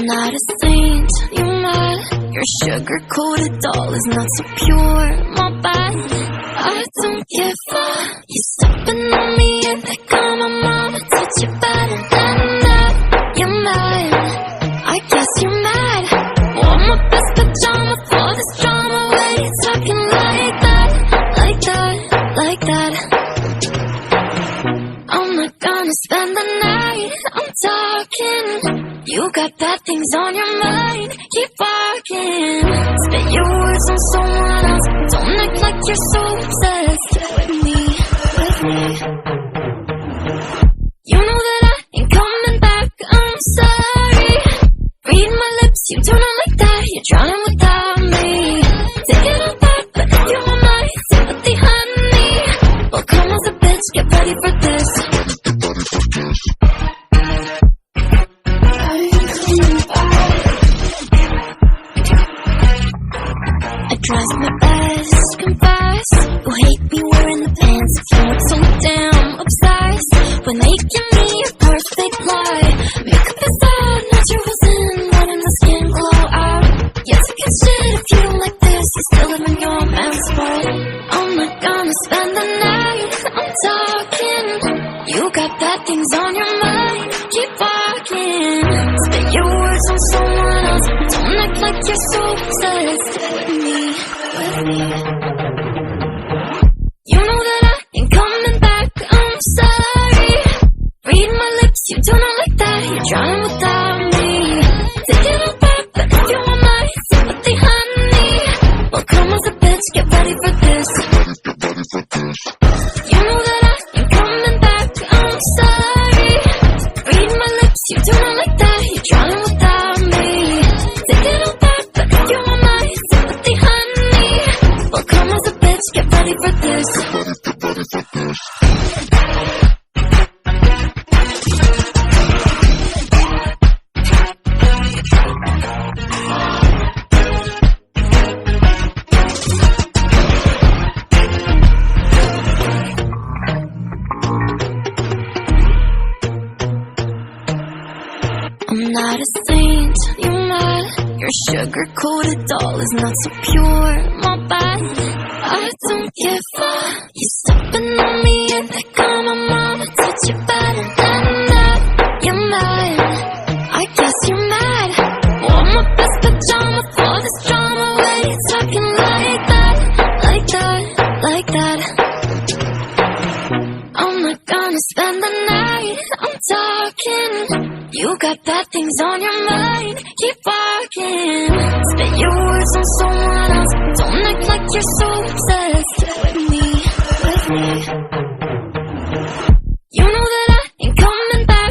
not a saint, you're mad. Your sugar-coated doll is not so pure, my bad. I don't give a you stepping on me and they call my mama, touch you better than that. You're mad, I guess you're mad. Wore my best pajama for this drama. Why you talking like that, like that, like that? I'm not gonna spend the night, I'm talking. You got bad things on your mind, keep barking. Spit your words on someone else, don't act like you're so obsessed with me, with me. You know that I ain't coming back, I'm sorry. Read my lips, you do not like that, you're drowning without me. Take it all back, but if you want my sympathy, honey, well come as a bitch, get ready for this. Tries my best, confess. You hate me wearing the pants if you weren't so damn obsessed with making me a perfect lie. Makeup is out, natural's in, letting the skin glow out. You took a shit if you don't like this, you still live in your man's world. I'm not gonna spend the night, I'm talking. You got bad things on your mind, keep barking. Spit your words on someone else, don't act like you're so obsessed with me. You know that I ain't coming back, I'm sorry. Read my lips, you do not like that, you're drowning without me. Take it all back, but if you want my sympathy, honey, well come as a bitch, get ready for this. You know that I ain't coming back, I'm sorry. Read my lips, you do not like that, you're drowning without me. Take it all back, but if you want my sympathy, honey, well come as a bitch, get ready for this. I'm not a saint, you're mad. Your sugar-coated doll is not so pure, my bad. I don't give a you stepping on me and they call my mama, touch you better than that. You're mad, I guess you're mad. Wore my best pajama for this drama. Why you talking like that, like that, like that? I'm not gonna spend the night, I'm talking. You got bad things on your mind, keep barking. Spit your words on someone else, don't act like you're so obsessed.